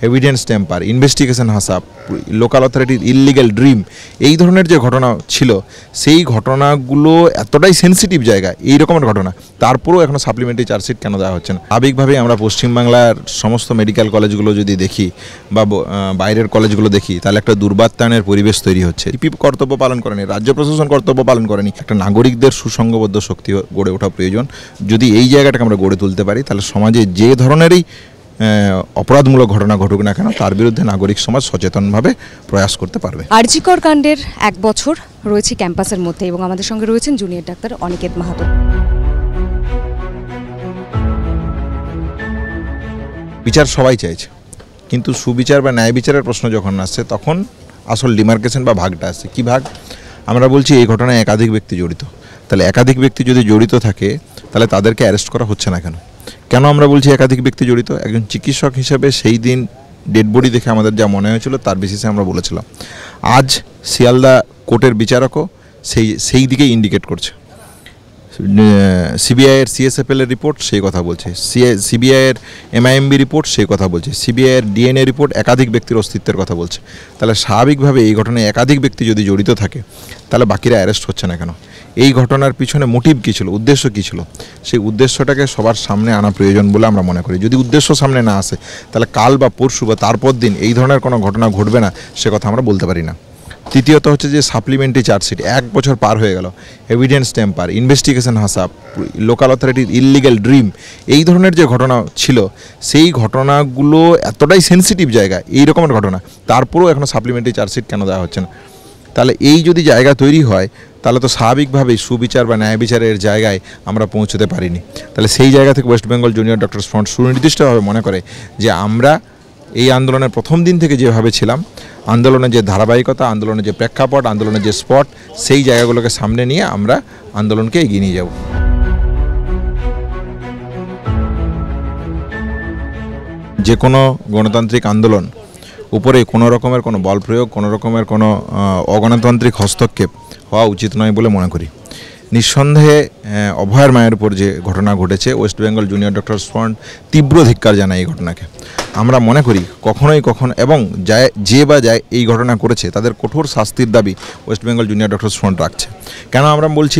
Evidence temper, investigation হাসাপ, local অথরিটির illegal dream, এই ধরনের যে ঘটনা ছিল সেই ঘটনাগুলো এতটাই সেন্সিটিভ জায়গা, এই রকমের ঘটনা, তারপরেও এখনও সাপ্লিমেন্টারি চার্জশিট কেন দেওয়া হচ্ছে না? স্বাভাবিকভাবেই আমরা পশ্চিমবাংলার সমস্ত মেডিকেল কলেজগুলো যদি দেখি বা বাইরের কলেজগুলো দেখি, তাহলে একটা দুর্বাত্মায়নের পরিবেশ তৈরি হচ্ছে। ইপি কর্তব্য পালন করেনি, রাজ্য প্রশাসন কর্তব্য পালন করেনি। একটা নাগরিকদের সুসংঘবদ্ধ শক্তি গড়ে ওঠা প্রয়োজন। যদি এই জায়গাটাকে আমরা গড়ে তুলতে পারি, তাহলে সমাজে যে ধরনেরই অপরাধমূলক ঘটনা ঘটুক না কেন, তার বিরুদ্ধে নাগরিক সমাজ সচেতনভাবে প্রয়াস করতে পারবে। আর.জি. কর কাণ্ডের 1 বছর রয়েছে ক্যাম্পাসের মধ্যে এবং আমাদের সঙ্গে রয়েছেন জুনিয়র ডাক্তার অনিকেত মাহাতো। বিচার সবাই চাইছে, কিন্তু সুবিচার বা ন্যায় বিচারের প্রশ্ন যখন আসছে তখন আসল ডিমার্কেশন বা ভাগটা আসছে। কী ভাগ? আমরা বলছি এই ঘটনায় একাধিক ব্যক্তি জড়িত। তাহলে একাধিক ব্যক্তি যদি জড়িত থাকে, তাহলে তাদেরকে অ্যারেস্ট করা হচ্ছে না কেন? কেন আমরা বলছি একাধিক ব্যক্তি জড়িত? একজন চিকিৎসক হিসেবে সেই দিন ডেড বডি দেখে আমাদের যা মনে হয়েছিল তার বেসিসে আমরা বলেছিলাম। আজ শিয়ালদা কোর্টের বিচারকও সেই দিকেই ইন্ডিকেট করছে। সিবিআইয়ের সিএসএফএলের রিপোর্ট সেই কথা বলছে, সিবিআইয়ের এমআইএমবি রিপোর্ট সেই কথা বলছে, সিবিআইয়ের ডিএনএ রিপোর্ট একাধিক ব্যক্তির অস্তিত্বের কথা বলছে। তাহলে স্বাভাবিকভাবে এই ঘটনায় একাধিক ব্যক্তি যদি জড়িত থাকে, তাহলে বাকিরা অ্যারেস্ট হচ্ছে না কেন? এই ঘটনার পিছনে মোটিভ কী ছিল, উদ্দেশ্য কী ছিল? সেই উদ্দেশ্যটাকে সবার সামনে আনা প্রয়োজন বলে আমরা মনে করি। যদি উদ্দেশ্য সামনে না আসে, তাহলে কাল বা পরশু বা তারপর দিন এই ধরনের কোনো ঘটনা ঘটবে না, সে কথা আমরা বলতে পারি না। তৃতীয়ত হচ্ছে যে সাপ্লিমেন্টারি চার্জশিট 1 বছর পার হয়ে গেল, এভিডেন্স টেম্পার, ইনভেস্টিগেশন হাসাপ, লোকাল অথরিটির ইললিগ্যাল ড্রিম, এই ধরনের যে ঘটনা ছিল সেই ঘটনাগুলো এতটাই সেন্সিটিভ জায়গা, এই রকমের ঘটনা, তারপরেও এখনও সাপ্লিমেন্টারি চার্জশিট কেন দেওয়া হচ্ছে না? তাহলে এই যদি জায়গা তৈরি হয়, তাহলে তো স্বাভাবিকভাবেই সুবিচার বা ন্যায় বিচারের জায়গায় আমরা পৌঁছতে পারিনি। তাহলে সেই জায়গা থেকে West Bengal junior doctors front সুনির্দিষ্টভাবে মনে করে যে আমরা এই আন্দোলনের প্রথম দিন থেকে যেভাবে ছিলাম, আন্দোলনের যে ধারাবাহিকতা, আন্দোলনের যে প্রেক্ষাপট, আন্দোলনের যে স্পট, সেই জায়গাগুলোকে সামনে নিয়ে আমরা আন্দোলনকে এগিয়ে নিয়ে যাব। যে কোনো গণতান্ত্রিক আন্দোলন উপরে কোনো রকমের কোনো বল প্রয়োগ, কোনো রকমের কোনো অগণতান্ত্রিক হস্তক্ষেপ হওয়া উচিত নয় বলে মনে করি। নিঃসন্দেহে অভয়ার মায়ের উপর যে ঘটনা ঘটেছে, West Bengal junior doctors front তীব্র ধিক্কার জানায় এই ঘটনাকে। আমরা মনে করি কখনো এবং যে এই ঘটনা করেছে তাদের কঠোর শাস্তির দাবি West Bengal junior doctors front রাখছে। কেন আমরা বলছি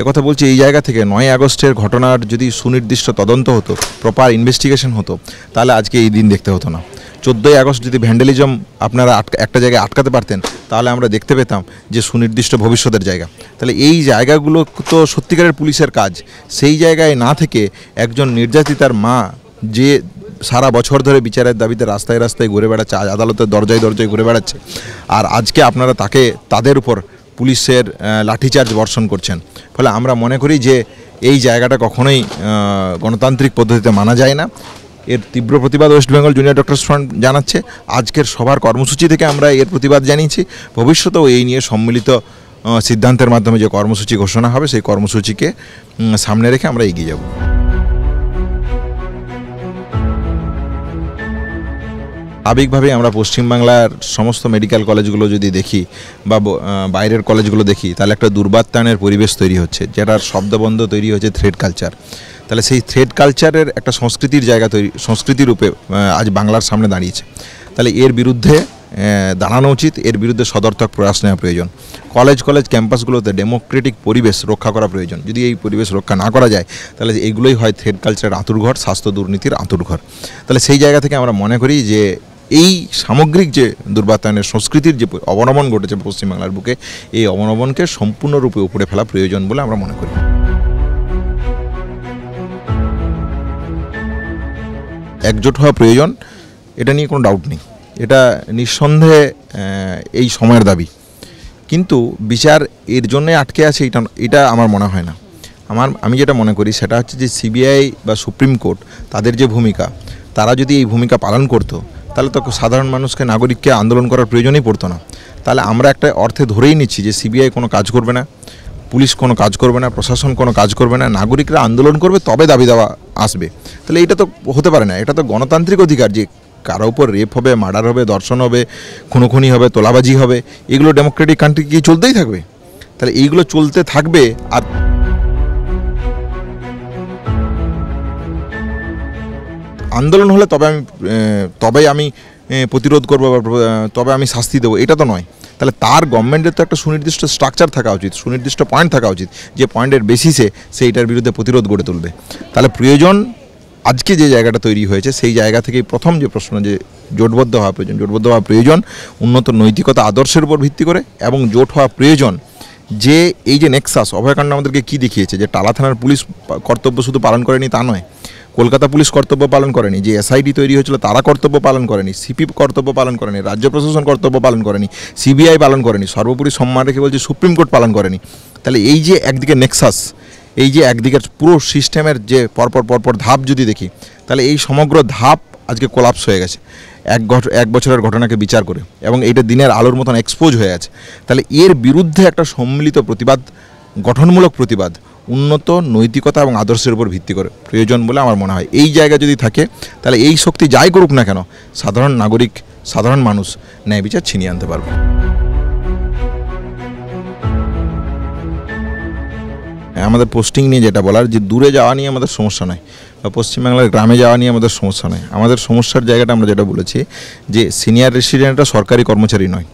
একথা বলছি এই জায়গা থেকে 9 আগস্টের ঘটনার যদি সুনির্দিষ্ট তদন্ত হতো, প্রপার ইনভেস্টিগেশন হতো, তাহলে আজকে এই দিন দেখতে হতো না। 14 আগস্ট যদি ভ্যান্ডালিজম আপনারা একটা জায়গায় আটকাতে পারতেন, তাহলে আমরা দেখতে পেতাম যে সুনির্দিষ্ট ভবিষ্যতের জায়গা। তাহলে এই জায়গাগুলো তো সত্যিকারের পুলিশের কাজ। সেই জায়গায় না থেকে একজন নির্যাতিতার মা যে সারা বছর ধরে বিচারের দাবিতে রাস্তায় রাস্তায় ঘুরে বেড়াচ্ছে, আদালতের দরজায় দরজায় ঘুরে বেড়াচ্ছে, আর আজকে আপনারা তাদের উপর পুলিশের লাঠিচার্জ বর্ষণ করছেন। ফলে আমরা মনে করি যে এই জায়গাটা কখনোই গণতান্ত্রিক পদ্ধতিতে মানা যায় না। এর তীব্র প্রতিবাদ West Bengal junior doctors front জানাচ্ছে। আজকের সবার কর্মসূচি থেকে আমরা এর প্রতিবাদ জানিয়েছি। ভবিষ্যতেও এই নিয়ে সম্মিলিত সিদ্ধান্তের মাধ্যমে যে কর্মসূচি ঘোষণা হবে, সেই কর্মসূচিকে সামনে রেখে আমরা এগিয়ে যাব। স্বাভাবিকভাবেই আমরা পশ্চিমবাংলার সমস্ত মেডিকেল কলেজগুলো যদি দেখি বা বাইরের কলেজগুলো দেখি, তাহলে একটা দুর্বাত্মায়নের পরিবেশ তৈরি হচ্ছে, যেটার শব্দবন্ধ তৈরি হচ্ছে থ্রেড কালচার। তাহলে সেই থ্রেড কালচারের একটা সংস্কৃতির জায়গা সংস্কৃতি রূপে আজ বাংলার সামনে দাঁড়িয়েছে। তাহলে এর বিরুদ্ধে দাঁড়ানো উচিত, এর বিরুদ্ধে সদর্থক প্রয়াস নেওয়া প্রয়োজন। কলেজ ক্যাম্পাসগুলোতে ডেমোক্রেটিক পরিবেশ রক্ষা করা প্রয়োজন। যদি এই পরিবেশ রক্ষা না করা যায়, তাহলে এইগুলোই হয় থ্রেড কালচারের আঁতুড়ঘর, স্বাস্থ্য দুর্নীতির আঁতুড়ঘর। তাহলে সেই জায়গা থেকে আমরা মনে করি যে এই সামগ্রিক যে দুর্বাত্মায়নের সংস্কৃতির যে অবনমন ঘটেছে পশ্চিমবাংলার বুকে, এই অবনমনকে সম্পূর্ণরূপে উপড়ে ফেলা প্রয়োজন বলে আমরা মনে করি। একজোট হওয়া প্রয়োজন, এটা নিয়ে কোনো ডাউট নেই। এটা নিঃসন্দেহে এই সময়ের দাবি, কিন্তু বিচার এর জন্যে আটকে আছে এটা আমার মনে হয় না। আমি যেটা মনে করি সেটা হচ্ছে যে সিবিআই বা সুপ্রিম কোর্ট তাদের যে ভূমিকা, তারা যদি এই ভূমিকা পালন করতো, তাহলে তো সাধারণ মানুষকে, নাগরিককে আন্দোলন করার প্রয়োজনই পড়তো না। তাহলে আমরা একটা অর্থে ধরেই নিচ্ছি যে সিবিআই কোনো কাজ করবে না, পুলিশ কোনো কাজ করবে না, প্রশাসন কোনো কাজ করবে না, নাগরিকরা আন্দোলন করবে, তবে দাবি দেওয়া আসবে। তাহলে এটা তো হতে পারে না। এটা তো গণতান্ত্রিক অধিকার যে কারো উপর রেপ হবে, মার্ডার হবে, ধর্ষণ হবে, খুনোখুনি হবে, তোলাবাজি হবে, এগুলো ডেমোক্রেটিক কান্ট্রি কি চলতেই থাকবে? তাহলে এইগুলো চলতে থাকবে। আর আন্দোলন হলে তবেই আমি প্রতিরোধ করবো বা তবে আমি শাস্তি দেবো, এটা তো নয়। তাহলে তার গভর্নমেন্টের তো একটা সুনির্দিষ্ট স্ট্রাকচার থাকা উচিত, সুনির্দিষ্ট পয়েন্ট থাকা উচিত, যে পয়েন্টের বেসিসে সে এটার বিরুদ্ধে প্রতিরোধ গড়ে তুলবে। তাহলে প্রয়োজন আজকে যে জায়গাটা তৈরি হয়েছে সেই জায়গা থেকেই প্রথম যে প্রশ্ন, যে জোটবদ্ধ হওয়া প্রয়োজন উন্নত নৈতিকতা আদর্শের উপর ভিত্তি করে, এবং জোট হওয়া প্রয়োজন যে এই যে নেক্সাস অভয়কাণ্ড আমাদেরকে কী দেখিয়েছে, যে টালা থানার পুলিশ কর্তব্য শুধু পালন করেনি তা নয়, কলকাতা পুলিশ কর্তব্য পালন করেনি, যে এসআইটি তৈরি হয়েছিল তারা কর্তব্য পালন করেনি, সিপি কর্তব্য পালন করেনি, রাজ্য প্রশাসন কর্তব্য পালন করেনি, সিবিআই পালন করেনি, সর্বোপরি সম্মান রেখে বলছে সুপ্রিম কোর্ট পালন করেনি। তাহলে এই যে একদিকে নেক্সাস, এই যে একদিকের পুরো সিস্টেমের যে পরপর ধাপ যদি দেখি, তাহলে এই সমগ্র ধাপ আজকে কোলাপস হয়ে গেছে এক বছরের ঘটনাকে বিচার করে, এবং এইটা দিনের আলোর মতন এক্সপোজ হয়ে আছে। তাহলে এর বিরুদ্ধে একটা সম্মিলিত প্রতিবাদ, গঠনমূলক প্রতিবাদ উন্নত নৈতিকতা এবং আদর্শের উপর ভিত্তি করে প্রয়োজন বলে আমার মনে হয়। এই জায়গা যদি থাকে তাহলে এই শক্তি যাই করুক না কেন, সাধারণ নাগরিক, সাধারণ মানুষ ন্যায় বিচার ছিনিয়ে আনতে পারবে। আমাদের পোস্টিং নিয়ে যেটা বলার, যে দূরে যাওয়া নিয়ে আমাদের সমস্যা নয়, বা পশ্চিমবাংলার গ্রামে যাওয়া নিয়ে আমাদের সমস্যা নয়। আমাদের সমস্যার জায়গাটা আমরা যেটা বলেছি, যে সিনিয়র রেসিডেন্টরা সরকারি কর্মচারী নয়।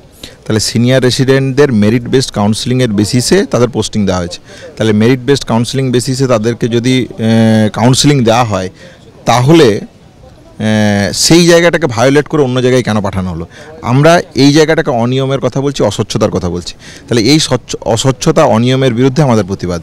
তাহলে সিনিয়র রেসিডেন্টদের মেরিট বেসড কাউন্সিলিংয়ের বেসিসে তাদের পোস্টিং দেওয়া হয়েছে। তাহলে মেরিট বেসড কাউন্সিলিং বেসিসে তাদেরকে যদি কাউন্সিলিং দেওয়া হয়, তাহলে সেই জায়গাটাকে ভায়োলেট করে অন্য জায়গায় কেন পাঠানো হলো? আমরা এই জায়গাটাকে অনিয়মের কথা বলছি, অস্বচ্ছতার কথা বলছি। তাহলে এই অস্বচ্ছতা, অনিয়মের বিরুদ্ধে আমাদের প্রতিবাদ।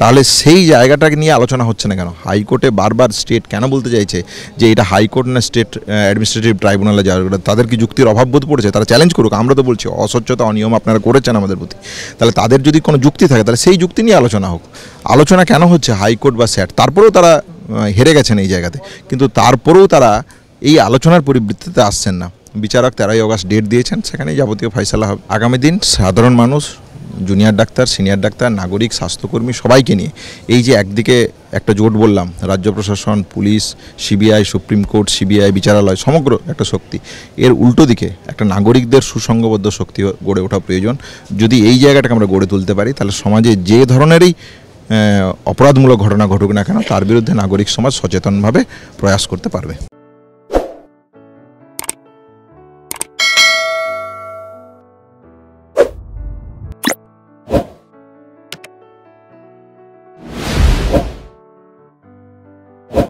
তাহলে সেই জায়গাটাকে নিয়ে আলোচনা হচ্ছে না কেন? হাইকোর্টে বারবার স্টেট কেন বলতে চাইছে যে এটা হাইকোর্ট না স্টেট অ্যাডমিনিস্ট্রেটিভ ট্রাইব্যুনালে যাওয়ার? তাদের কি যুক্তির অভাব বোধ পড়েছে? তারা চ্যালেঞ্জ করুক। আমরা তো বলছি অস্বচ্ছতা, অনিয়ম আপনারা করেছেন আমাদের প্রতি। তাহলে তাদের যদি কোনো যুক্তি থাকে, তাহলে সেই যুক্তি নিয়ে আলোচনা হোক। আলোচনা কেন হচ্ছে হাইকোর্ট বা স্যাট? তারপরেও তারা হেরে গেছেন এই জায়গাতে, কিন্তু তারপরেও তারা এই আলোচনার পরিবৃত্তিতে আসছেন না। বিচারক 13ই আগস্ট ডেট দিয়েছেন, সেখানেই যাবতীয় ফয়সালা হবে। আগামী দিন সাধারণ মানুষ, জুনিয়র ডাক্তার, সিনিয়র ডাক্তার, নাগরিক, স্বাস্থ্যকর্মী সবাইকে নিয়ে এই যে একদিকে একটা জোট বললাম, রাজ্য প্রশাসন, police, CBI, supreme court, CBI, বিচারালয়, সমগ্র একটা শক্তি, এর উল্টো দিকে একটা নাগরিকদের সুসংঘবদ্ধ শক্তি গড়ে ওঠা প্রয়োজন। যদি এই জায়গাটাকে আমরা গড়ে তুলতে পারি, তাহলে সমাজে যে ধরনেরই অপরাধমূলক ঘটনা ঘটুক না কেন, তার বিরুদ্ধে নাগরিক সমাজ সচেতনভাবে প্রয়াস করতে পারবে।